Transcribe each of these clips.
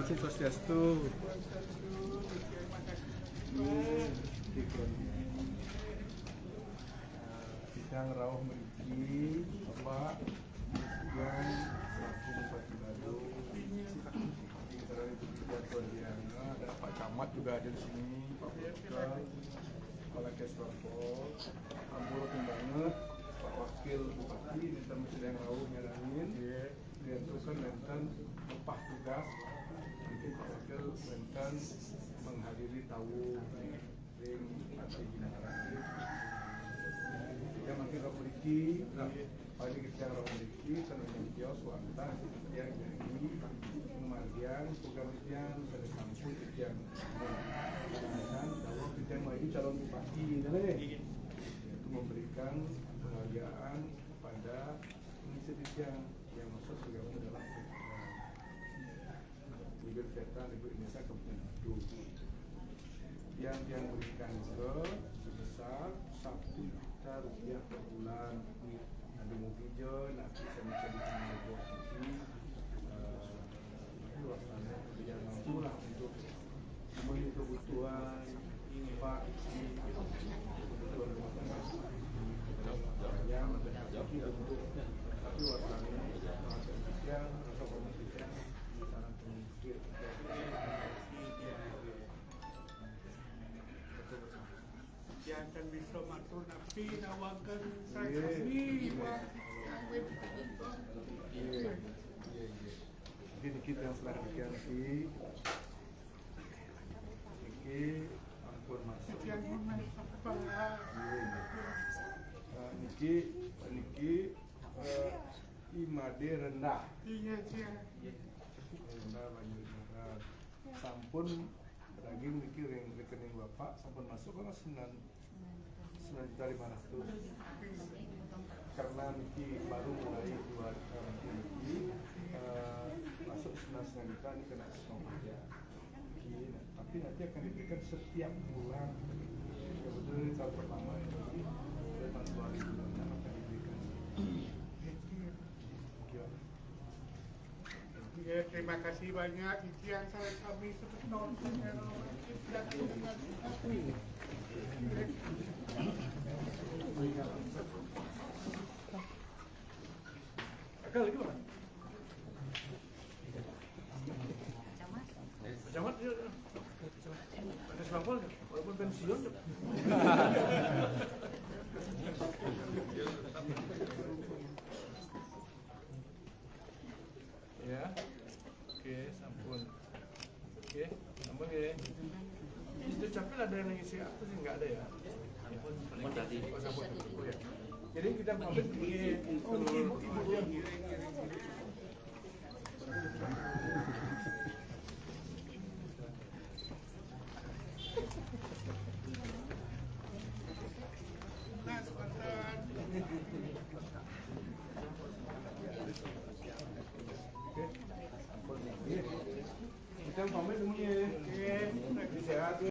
Swastiastu. Bidang rawuh mriki Bapak yang selaku Bupati Badung, ada Pak Camat juga ada di sini, Pak Bukal, Kepala Keswapol, Ampun banget, Pak Wakil Bupati, Nenten Presiden Rawuh nyaranin, diantukan Nenten lepah tugas, nanti Pak Wakil Nenten menghadiri tahu ring atau gimana. Kita makin memiliki, paling kita memiliki tenaga kios swasta yang jadi kemudian program yang pada kampus yang menggunakan bahwa kita maju calon bupati itu memberikan penghargaan kepada inisiatif yang masuk tergabung dalam Liga Veteran Republik Indonesia Kabupaten Badung yang berikan sebesar Rp1 juta per bulan. Ada mobil, nanti saya mencari penghargaan wasana yang mampu lah untuk memenuhi kebutuhan Pak kebutuhan rumah tangga yang menjadi untuk tapi wasana yang rasa komunitas sangat memikir yang akan bisa matur nabi nawakan kami Pak. Jadi kita yang selanjutnya nanti ampun masuk. Niki imade rendah. Iya sih. Rendah banyak rendah. Sampun daging niki rekening bapak sampun masuk kan 9.500.000. Karena niki baru mulai 2 hari niki masuk 9 juta ini kena semua. Tapi nanti akan diberikan setiap bulan. Kebetulan tahun pertama ini tahun 2006 akan diberikan. Ya, terima kasih banyak. Itu yang saya kami seperti nonton yang tidak dengan aku. Akal lagi mana? Camat dia. Ada sampel walaupun pensiun. Ya. Oke, sampun. Oke, sampun ya. Itu capek ada yang ngisi aku sih enggak ada ya. Sampun tadi. Oh, sampun. Oh ya. Jadi kita pamit ibu dia ngiring. Kita pamit dulu ya. Oke, sehat.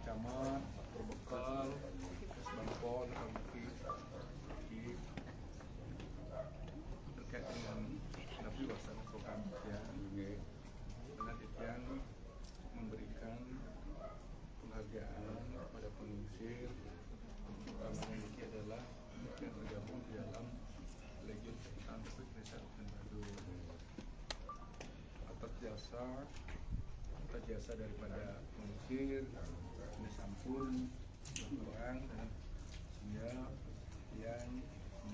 Camat, Berbekal, Bangpon, terkait dengan nabi wasana program ya, dengan Titian memberikan penghargaan kepada pengusir karena ini adalah yang tergabung di dalam Legiun Veteran Republik Indonesia Kabupaten Badung atas jasa daripada pengusir ini sampun orang dan sehingga yang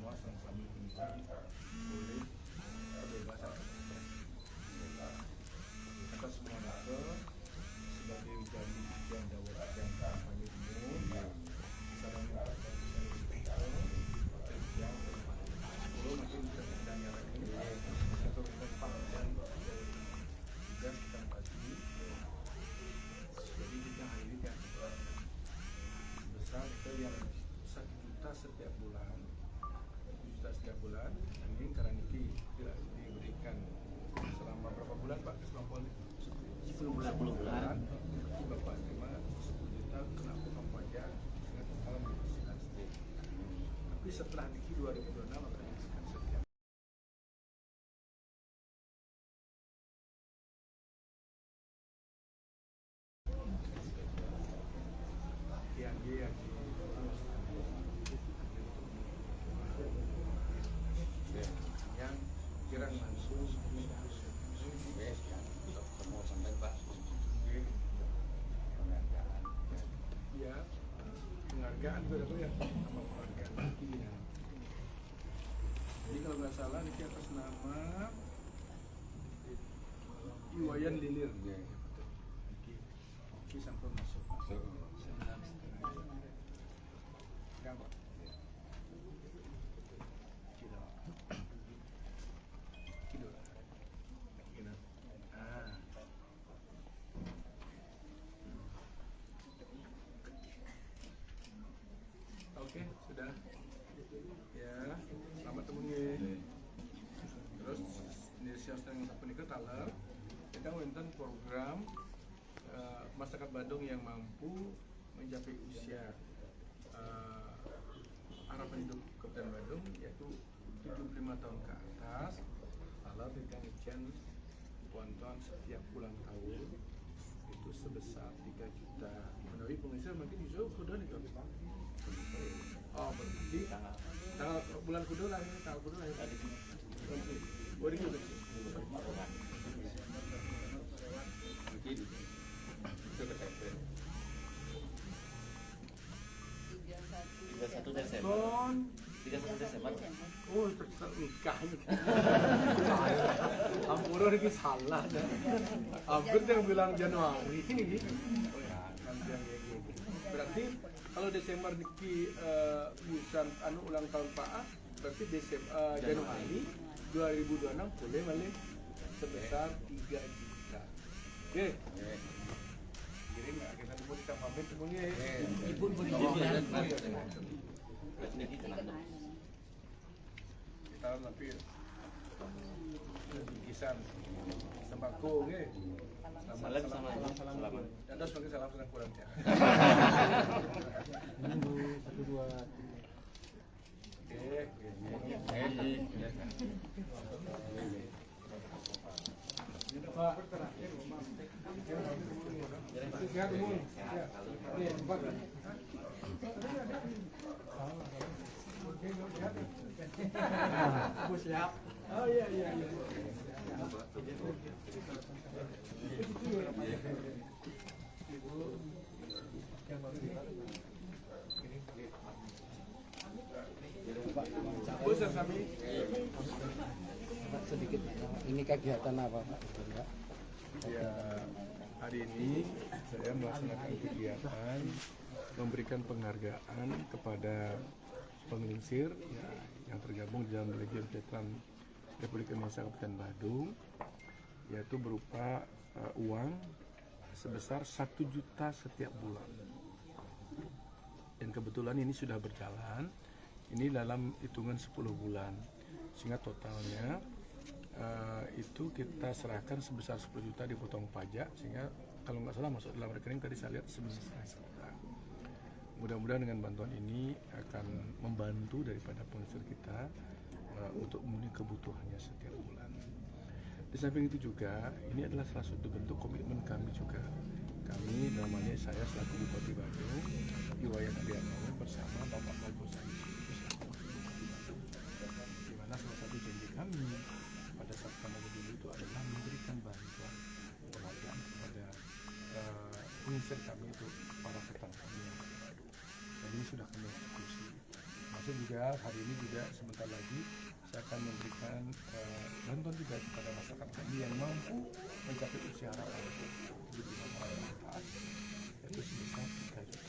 semua sama-sama dimiliki oleh kebebasan berekspresi. Atas semua nakes sebagai bagian dari kampanye umum, saya minta yang mungkin bisa ditanya lagi atau tempat dan tugas kita bagi. Jadi kita hari ini kan besar kita yang 1 juta setiap bulan, 1 juta setiap bulan. Ini karena ini tidak diberikan selama berapa bulan Pak? Selama 10 bulan. Bapak terima 10 juta kena potong pajak dengan total menjadi 9,5. Tapi setelah niki 2026 akan diberikan setiap yang kirang langsung ya penghargaan itu ada ya nama penghargaan ini. Jadi kalau nggak salah ini atas nama Iwayan Lilir. Oke sampai masuk. Oke, sudah. Ya, selamat temui. Terus ini siapa yang menikah talar. Kita wonten program masyarakat Badung yang mampu mencapai usia harapan hidup Kabupaten Badung yaitu 75 tahun ke atas. Talar kita ngecen bantuan setiap ulang tahun itu sebesar 3 juta. Menawi pengisir mungkin bisa sudah nih Pak. Oh, berarti tanggal bulan kudu lah ini, tanggal kudu lah ya. Boleh kudu. Mungkin itu ketempel. 31 Desember. 31 Desember. Oh, nikah ini kan. Ampura ini salah. Abang yang bilang Januari ini. Oh ya, nanti yang gitu. Berarti kalau Desember niki bulan ulang tahun Pak A, berarti Januari 2026 boleh balik sebesar 3 juta. Oke. Kirim kita tunggu kita pamit semuanya. Ibu Kita nanti bingkisan sembako nggih. Salam sama. Ada sebagai salam sedang kurang ya. Minggu 1 2. Pak. Siap. Oh iya. Sedikit, ini kegiatan apa Pak? Ya, hari ini saya melaksanakan kegiatan memberikan penghargaan kepada penglingsir ya, yang tergabung di dalam Legiun Veteran Republik Indonesia Kabupaten Badung, yaitu berupa uang sebesar 1 juta setiap bulan. Dan kebetulan ini sudah berjalan, ini dalam hitungan 10 bulan, sehingga totalnya itu kita serahkan sebesar 10 juta dipotong pajak, sehingga kalau nggak salah masuk dalam rekening tadi saya lihat 9,5 juta. Mudah-mudahan dengan bantuan ini akan membantu daripada pengusaha kita untuk memenuhi kebutuhannya setiap bulan. Di samping itu juga, ini adalah salah satu bentuk komitmen kami juga. Kami, namanya saya selaku Bupati Badung, Iwayan Adiano bersama Bapak Bagus di mana salah satu janji kami pada saat kampanye dulu itu adalah memberikan bantuan pelatihan kepada pengungsi kami itu para veteran kami yang ada di Badung. Dan ini sudah kami eksekusi. termasuk juga hari ini juga sebentar lagi saya akan memberikan bantuan juga kepada masyarakat kami yang mampu mencapai usia harapan 75 tahun ke atas, yaitu sebesar 3 juta.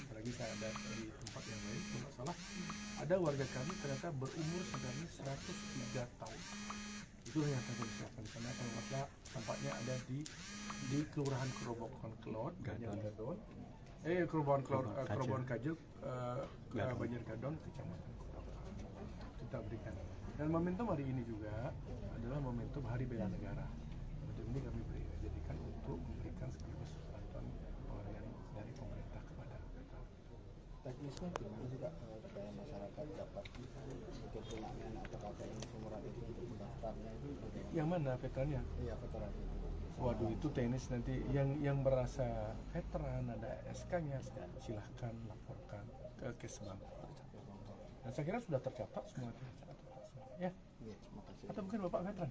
Apalagi saya ada di tempat yang lain, kalau nggak salah ada warga kami ternyata berumur sebenarnya 103 tahun. Itu yang akan kami siapkan di sana. Kalau nggak salah tempatnya ada di Kelurahan Kerobokan Kelot, Banjargadon. Kerobokan Kajuk, Banjargadon, Kecamatan Kota. Kita berikan. Dan momentum hari ini juga adalah momentum Hari Bela Negara. Momentum ini kami jadikan untuk memberikan sekaligus bantuan penghargaan dari pemerintah kepada kita. Teknisnya gimana sih Kak supaya masyarakat dapat kepunyaan atau kakek yang seumuran itu untuk mendaftarnya itu bagaimana? Yang mana veterannya? Iya veteran itu. Waduh, itu teknis nanti yang merasa veteran ada SK-nya silahkan laporkan ke Kesbang. Dan saya kira sudah tercatat semua. Ya. Iya, terima kasih. Atau mungkin Bapak veteran?